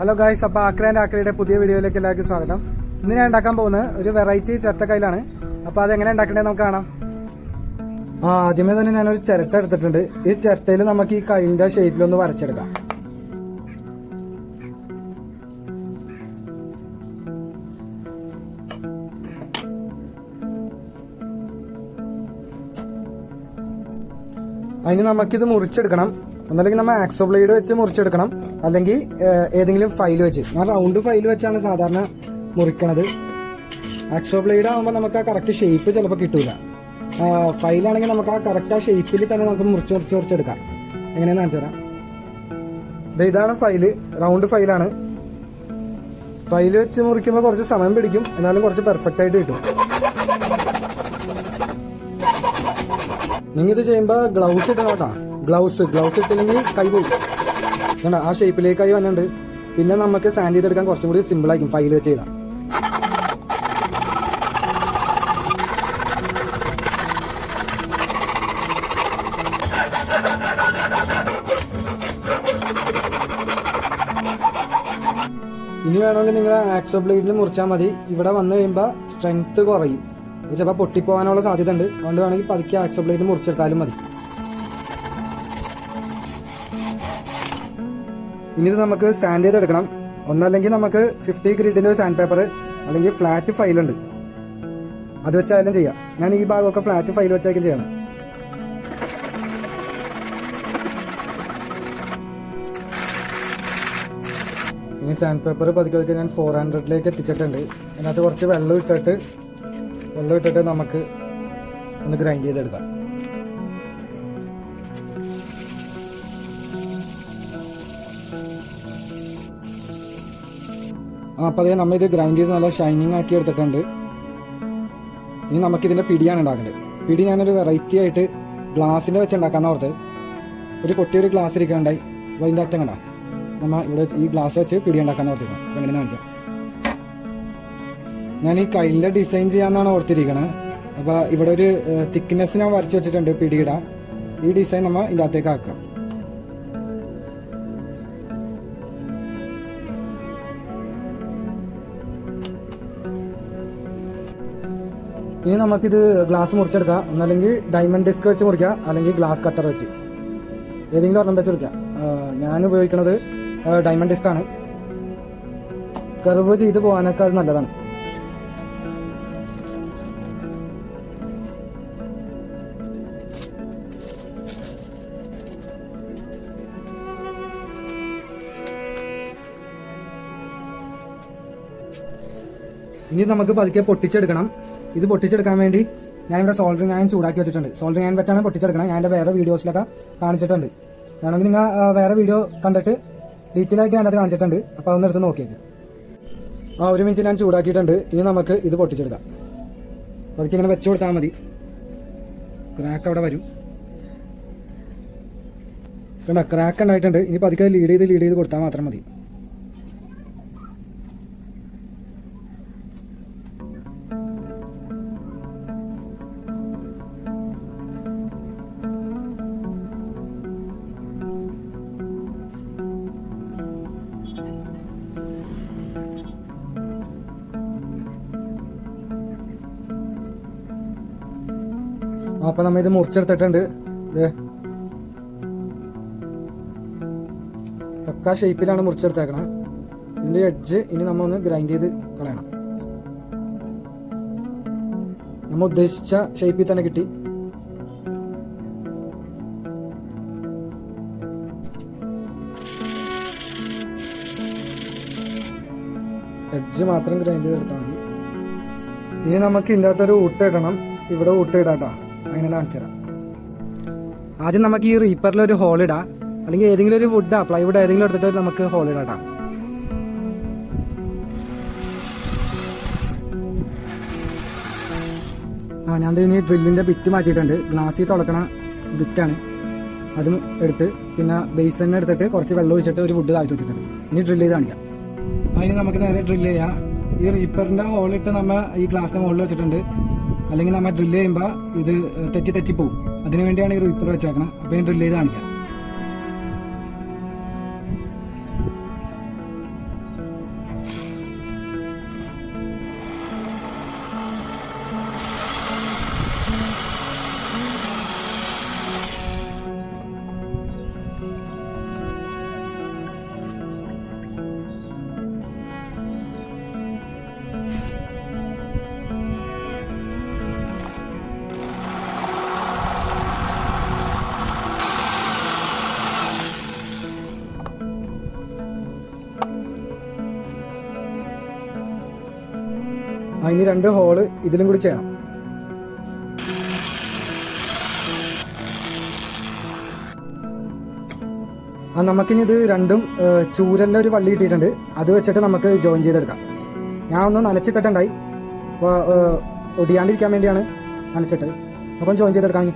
Hello guys, അപ്പോൾ ആക്രയുടെ പുതിയ വീഡിയോയിലേക്ക് എല്ലാവർക്കും സ്വാഗതം. ഇന്ന് ഞാൻ ഉണ്ടാക്കാൻ പോകുന്നത് ഒരു വെറൈറ്റി ചിരട്ടക്കയിലാണ്. അപ്പോൾ അതെങ്ങനെ ഉണ്ടാക്കേണ്ടത് നമുക്ക് കാണാം. ആദ്യമേ തന്നെ ഞാനൊരു ചിരട്ട എടുത്തിട്ടുണ്ട്. ഈ ചിരട്ടയിൽ നമുക്ക് ഈ കൈലിൻ്റെ ഷേപ്പിലൊന്ന് വരച്ചെടുക്കാം. അതിന് നമുക്കിത് മുറിച്ചെടുക്കണം. ഒന്നല്ലെങ്കിൽ നമ്മൾ ആക്സോ ബ്ലേഡ് വെച്ച് മുറിച്ചെടുക്കണം, അല്ലെങ്കിൽ ഏതെങ്കിലും ഫൈൽ വെച്ച്. ഞാൻ റൗണ്ട് ഫൈൽ വെച്ചാണ് സാധാരണ മുറിക്കണത്. ആക്സോ ബ്ലേഡ് ആകുമ്പോൾ നമുക്ക് ആ കറക്റ്റ് ഷേപ്പ് ചിലപ്പോൾ കിട്ടൂല. ഫൈലാണെങ്കിൽ നമുക്ക് ആ കറക്റ്റ് ആ ഷേപ്പിൽ തന്നെ നമുക്ക് മുറിച്ചെടുക്കാം. എങ്ങനെയാണെന്ന് കാണിച്ചു തരാം. ഇതാണ് ഫൈല്, റൗണ്ട് ഫൈലാണ്. ഫൈൽ വെച്ച് മുറിക്കുമ്പോൾ കുറച്ച് സമയം പിടിക്കും, എന്നാലും കുറച്ച് പെർഫെക്റ്റ് ആയിട്ട് കിട്ടും. നിങ്ങൾ ഇത് ചെയ്യുമ്പോൾ ഗ്ലൗസ് ഇട്ടണം കേട്ടോ. ഗ്ലൗസ് ഇട്ടില്ലെങ്കിൽ കൈ പോയി കണ്ട ആ ഷേപ്പിലേക്കായി വന്നിട്ടുണ്ട്. പിന്നെ നമുക്ക് സാൻഡ് ചെയ്തെടുക്കാൻ കുറച്ചും കൂടി സിമ്പിൾ ആയിരിക്കും ഫൈൽ വെച്ച് ചെയ്താൽ. ഇനി വേണമെങ്കിൽ നിങ്ങൾ ആക്സോ ബ്ലേഡിൽ മുറിച്ചാൽ മതി. ഇവിടെ വന്നു കഴിയുമ്പോൾ സ്ട്രെങ്ത് കുറയും, ചിലപ്പോൾ പൊട്ടിപ്പോകാനുള്ള സാധ്യത ഉണ്ട്. അതുകൊണ്ട് വേണമെങ്കിൽ പതുക്കെ ആക്സോ ബ്ലേഡ് മുറിച്ചെടുത്താലും മതി. ഇനി ഇത് നമുക്ക് സാൻഡ് ചെയ്തെടുക്കണം. ഒന്നല്ലെങ്കിൽ നമുക്ക് 50 ഗ്രിഡിൻ്റെ ഒരു സാൻഡ് പേപ്പർ, അല്ലെങ്കിൽ ഫ്ലാറ്റ് ഫൈലുണ്ട്, അത് വെച്ചായാലും ചെയ്യാം. ഞാൻ ഈ ഭാഗമൊക്കെ ഫ്ലാറ്റ് ഫൈൽ വെച്ചായിരിക്കും ചെയ്യണം. ഇനി സാൻഡ് പേപ്പർ പതുക്കെ ഞാൻ 400ലേക്ക് എത്തിച്ചിട്ടുണ്ട്. അതിനകത്ത് കുറച്ച് വെള്ളം ഇട്ടിട്ട് നമുക്ക് ഒന്ന് ഗ്രൈൻഡ് ചെയ്തെടുക്കാം. അപ്പോൾ അതേ നമ്മളിത് ഗ്രൈൻഡ് ചെയ്ത് നല്ല ഷൈനിങ് ആക്കി എടുത്തിട്ടുണ്ട്. ഇനി നമുക്കിതിൻ്റെ പിടിയാണ് ഉണ്ടാക്കേണ്ടത്. പിടി ഞാനൊരു വെറൈറ്റി ആയിട്ട് ഗ്ലാസിൻ്റെ വെച്ച് ഉണ്ടാക്കാമെന്ന് ഓർത്ത് ഒരു പൊട്ടിയൊരു ഗ്ലാസ് ഇരിക്കാനുണ്ടായി. അപ്പോൾ അതിൻ്റെ അറ്റം കണ്ട നമ്മൾ ഇവിടെ ഈ ഗ്ലാസ് വെച്ച് പിടി ഉണ്ടാക്കാമെന്ന് ഓർത്തിരിക്കണം. അപ്പോൾ എങ്ങനെ കാണിക്കാം. ഞാൻ ഈ കയ്യിലെ ഡിസൈൻ ചെയ്യാമെന്നാണ് ഓർത്തിരിക്കണത്. അപ്പോൾ ഇവിടെ ഒരു തിക്നെസ് ഞാൻ വരച്ച് വെച്ചിട്ടുണ്ട് പിടിയുടെ. ഈ ഡിസൈൻ നമ്മൾ ഇതിൻ്റെ അകത്തേക്ക് ആക്കാം. ഇനി നമുക്കിത് ഗ്ലാസ് മുറിച്ചെടുക്കാം. ഒന്നല്ലെങ്കിൽ ഡയമണ്ട് ഡിസ്ക് വെച്ച് മുറിക്കാം, അല്ലെങ്കിൽ ഗ്ലാസ് കട്ടർ വെച്ച് ഏതെങ്കിലും ഒരെണ്ണം വെച്ച് മുറിക്കാം. ഞാൻ ഉപയോഗിക്കുന്നത് ഡയമണ്ട് ഡിസ്ക് ആണ്. കർവ് ചെയ്ത് പോകാനൊക്കെ അത് നല്ലതാണ്. ഇനി നമുക്ക് പതുക്കെ പൊട്ടിച്ചെടുക്കണം. ഇത് പൊട്ടിച്ചെടുക്കാൻ വേണ്ടി ഞാനിവിടെ സോൾഡറിങ് അയൺ ചൂടാക്കി വെച്ചിട്ടുണ്ട്. സോൾഡറിങ് അയൺ വെച്ചാണ് പൊട്ടിച്ചെടുക്കണം. ഞാൻ എൻ്റെ വേറെ വീഡിയോസിലൊക്കെ കാണിച്ചിട്ടുണ്ട്. വേണമെങ്കിൽ നിങ്ങൾ വേറെ വീഡിയോ കണ്ടിട്ട് ഡീറ്റെയിൽ ആയിട്ട് ഞാനത് കാണിച്ചിട്ടുണ്ട്. അപ്പോൾ അതൊന്ന് എടുത്ത് നോക്കിയേക്ക്. 1 മിനിറ്റ് ഞാൻ ചൂടാക്കിയിട്ടുണ്ട്. ഇനി നമുക്ക് ഇത് പൊട്ടിച്ചെടുക്കാം. പതുക്കെ ഇങ്ങനെ വെച്ച് കൊടുത്താൽ മതി. ക്രാക്ക് അവിടെ വരും കണ്ട, ക്രാക്ക് ഉണ്ടായിട്ടുണ്ട്. ഇനി പതുക്കെ ലീഡ് ചെയ്ത് കൊടുത്താൽ മാത്രം മതി. അപ്പോൾ നമ്മൾ ഇത് മുറിച്ചെടുത്തിട്ടുണ്ട്. പക്കാ ഷേപ്പിലാണ് മുറിച്ചെടുത്തേക്കണം. ഇതിൻ്റെ എഡ്ജ് ഇനി നമ്മൾ ഒന്ന് ഗ്രൈൻഡ് ചെയ്ത് കളയണം. നമ്മൾ ഉദ്ദേശിച്ച ഷേപ്പിൽ തന്നെ കിട്ടി. എഡ്ജ് മാത്രം ഗ്രൈൻഡ് ചെയ്തെടുത്താൽ മതി. ഇനി നമുക്ക് ഇതിൻ്റെ അകത്തൊരു ഊട്ട ഇടണം. ഇവിടെ ഊട്ട ഇടാട്ടോ. അങ്ങനെ കാണിച്ചു തരാം. ആദ്യം നമുക്ക് ഈ റീപ്പറിലൊരു ഹോൾ ഇടാം, അല്ലെങ്കിൽ ഏതെങ്കിലും ഒരു വുഡാ പ്ലൈവുഡ് ഏതെങ്കിലും എടുത്തിട്ട് നമുക്ക് ഹോൾ ഇടാം. ഞാൻ ഇനി ഡ്രില്ലിൻ്റെ ബിറ്റ് മാറ്റിയിട്ടുണ്ട്. ഗ്ലാസ്സിൽ തുളക്കണ ബിറ്റാണ്. അതും എടുത്ത് പിന്നെ ബേസ് തന്നെ എടുത്തിട്ട് കുറച്ച് വെള്ളം ഒഴിച്ചിട്ട് ഒരു വുഡ് താഴ്ത്തി വെച്ചിട്ടുണ്ട്. ഇനി ഡ്രില്ല് ചെയ്ത് കാണിക്കാം. അതിന് നമുക്ക് നേരെ ഡ്രില്ല് ചെയ്യാം. ഈ റീപ്പറിൻ്റെ ഹോളിട്ട് നമ്മൾ ഈ ഗ്ലാസ് മുകളിൽ വെച്ചിട്ടുണ്ട്. അല്ലെങ്കിൽ നമ്മൾ ഡ്രില്ല് ചെയ്യുമ്പോൾ ഇത് തെറ്റി പോകും. അതിനു വേണ്ടിയാണ് ഈ റീപ്പർ വെച്ചേക്കണം. അപ്പോൾ ഈ ഡ്രില്ല് ചെയ്ത് കാണിക്കാം. ഇനി 2 ഹോള് ഇതിലും കൂടി ചെയ്യണം. നമുക്കിനി ഇത് രണ്ടും ചൂരലിൻ്റെ ഒരു വള്ളി കിട്ടിയിട്ടുണ്ട്. അത് വെച്ചിട്ട് നമുക്ക് ജോയിൻ ചെയ്തെടുക്കാം. ഞാൻ ഒന്ന് നനച്ചിട്ടുണ്ടായി, അപ്പോൾ ഒടിയാണ്ടിരിക്കാൻ വേണ്ടിയാണ് നനച്ചിട്ട്. അപ്പം ജോയിൻ ചെയ്തെടുക്കാം.